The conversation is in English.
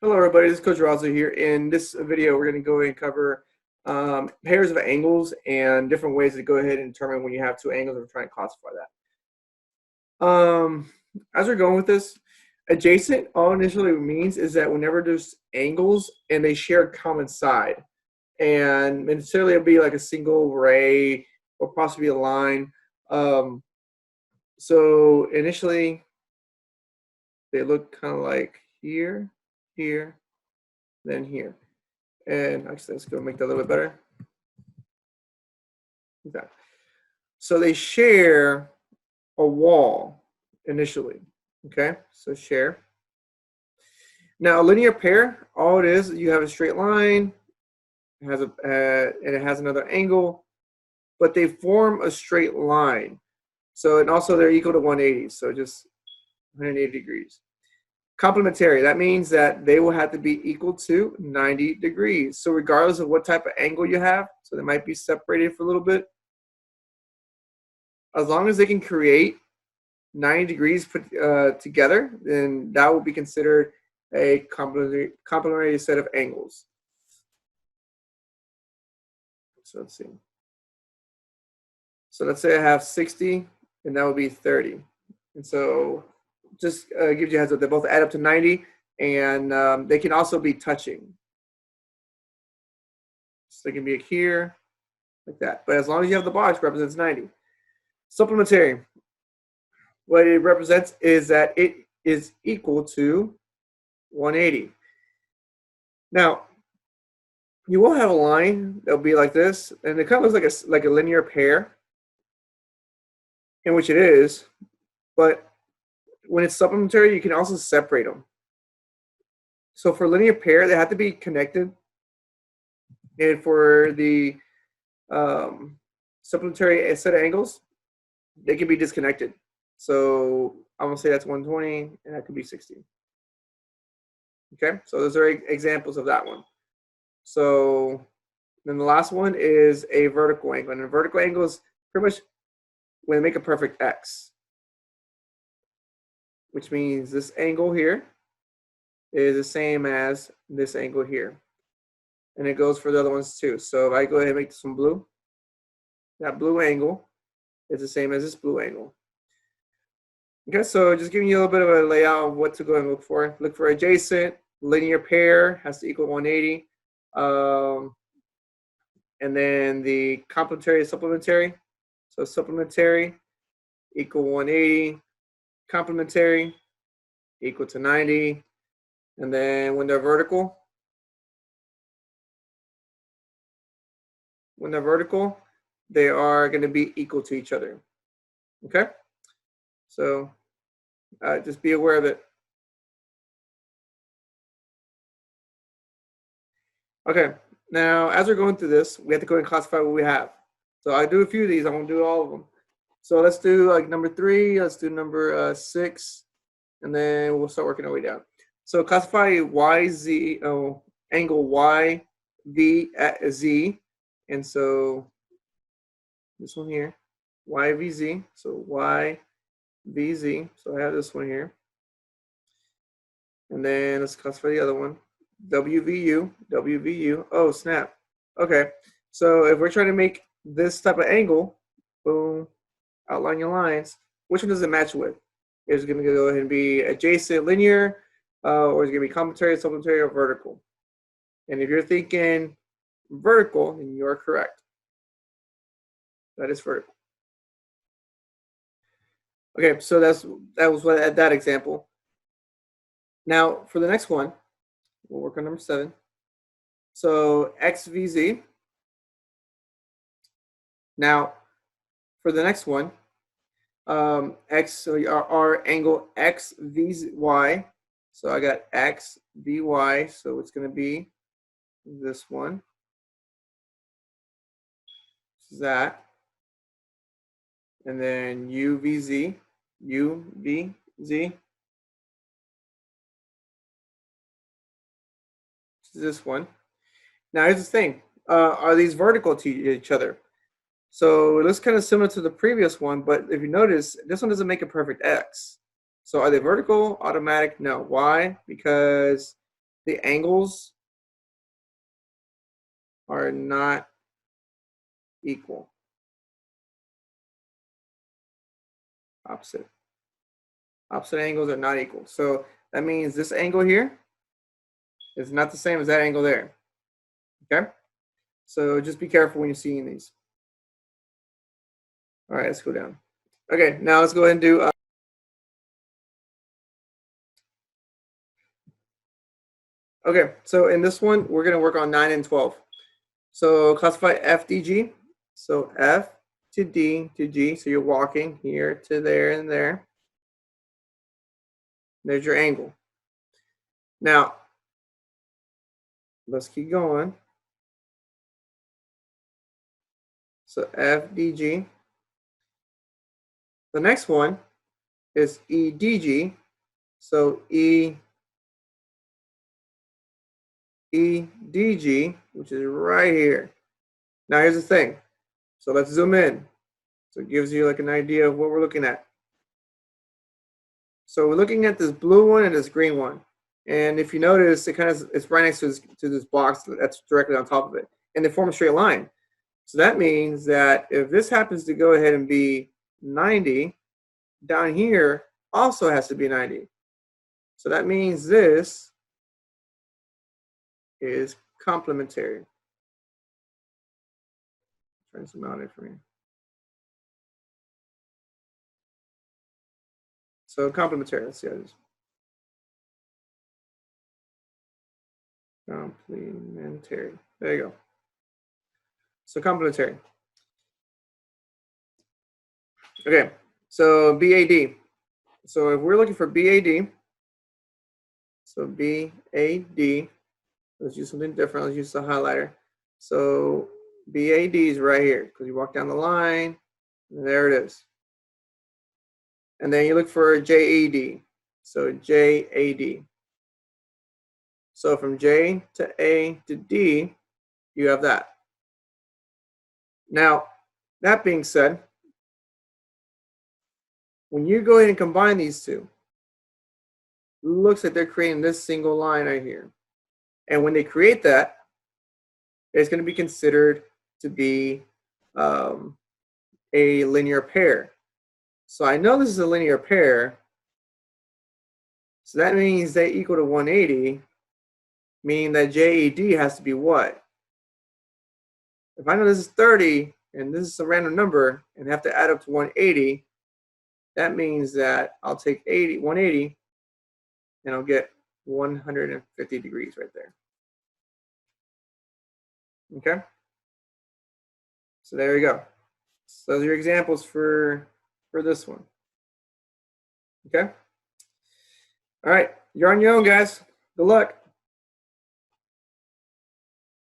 Hello everybody, this is Coach Raza here. In this video, we're going to go ahead and cover pairs of angles and different ways to go ahead and determine when you have two angles and we're trying to classify that. As we're going with this, adjacent all initially means is that whenever there's angles and they share a common side, and necessarily it'll be like a single ray or possibly a line. So initially, they look kind of like here, here, then here. And actually, let's go make that a little bit better. Okay. So they share a wall initially. Okay, so share. Now a linear pair, all it is, you have a straight line, it has and it has another angle, but they form a straight line. So and also they're equal to 180, so just 180 degrees. Complementary, that means that they will have to be equal to 90 degrees. So regardless of what type of angle you have, so they might be separated for a little bit, as long as they can create 90 degrees put together, then that will be considered a complementary set of angles. So let's see. So let's say I have 60, and that would be 30. And so just gives you a heads up, they both add up to 90, and they can also be touching. So they can be here, like that. But as long as you have the box, it represents 90. Supplementary, what it represents is that it is equal to 180. Now, you will have a line that'll be like this, and it kind of looks like a linear pair, in which it is, but when it's supplementary, you can also separate them. So for linear pair, they have to be connected, and for the supplementary set of angles, they can be disconnected. So I'm gonna say that's 120, and that could be 60. Okay, so those are examples of that one. So then the last one is a vertical angle, and a vertical angle is pretty much when they make a perfect X, which means this angle here is the same as this angle here, and it goes for the other ones too. So if I go ahead and make this one blue, that blue angle is the same as this blue angle. Okay, so just giving you a little bit of a layout of what to go and look for. Look for adjacent, linear pair has to equal 180. And then the complementary is supplementary. So supplementary equal 180, complementary equal to 90. And then when they're vertical, they are going to be equal to each other. Okay? So just be aware of it. Okay, now as we're going through this, we have to go and classify what we have. So I do a few of these. I won't do all of them. So let's do like number 3. Let's do number 6, and then we'll start working our way down. So classify angle Y V at Z, and so this one here, Y V Z. So Y V Z. So I have this one here, and then let's classify the other one. WVU, WVU. Oh, snap. Okay, so if we're trying to make this type of angle, boom, outline your lines. Which one does it match with? Is it going to go ahead and be adjacent, linear, or is it going to be complementary, supplementary, or vertical? And if you're thinking vertical, then you are correct. That is vertical. Okay, so that was that example. Now for the next one, we'll work on number 7. So XVZ. Now, for the next one, so our angle XVY. So I got XVY, so it's going to be this one. This is that. And then UVZ, UVZ. This one. Now here's the thing, are these vertical to each other? So it looks kind of similar to the previous one, but if you notice, this one doesn't make a perfect X. So are they vertical? Automatic? No. Why? Because the angles are not equal. Opposite. Opposite angles are not equal. So that means this angle here is not the same as that angle there. Okay? So just be careful when you're seeing these. All right, let's go down. Okay, now let's go ahead and do okay, so in this one, we're going to work on 9 and 12. So classify FDG. So F to D to G. So you're walking here to there and there. There's your angle. Now, let's keep going. So FDG. The next one is EDG. So EDG, which is right here. Now here's the thing. So let's zoom in. So it gives you like an idea of what we're looking at. So we're looking at this blue one and this green one. And if you notice, it's right next to this box that's directly on top of it. And they form a straight line. So that means that if this happens to go ahead and be 90, down here also has to be 90. So that means this is complementary. Trying to zoom out here for me. So complementary, let's see how it is. Complementary, there you go. So complementary. Okay, so BAD. So if we're looking for BAD, so BAD, let's use something different. Let's use the highlighter. So BAD is right here because you walk down the line, and there it is. And then you look for JAD. So JAD. So from J to A to D, you have that. Now, that being said, when you go ahead and combine these two, it looks like they're creating this single line right here. And when they create that, it's going to be considered to be a linear pair. So I know this is a linear pair. So that means they equal to 180, meaning that JAD has to be what? If I know this is 30 and this is a random number and have to add up to 180, that means that I'll take 180 and I'll get 150 degrees right there. Okay? So there you go. So those are your examples for this one. Okay? All right, you're on your own, guys. Good luck.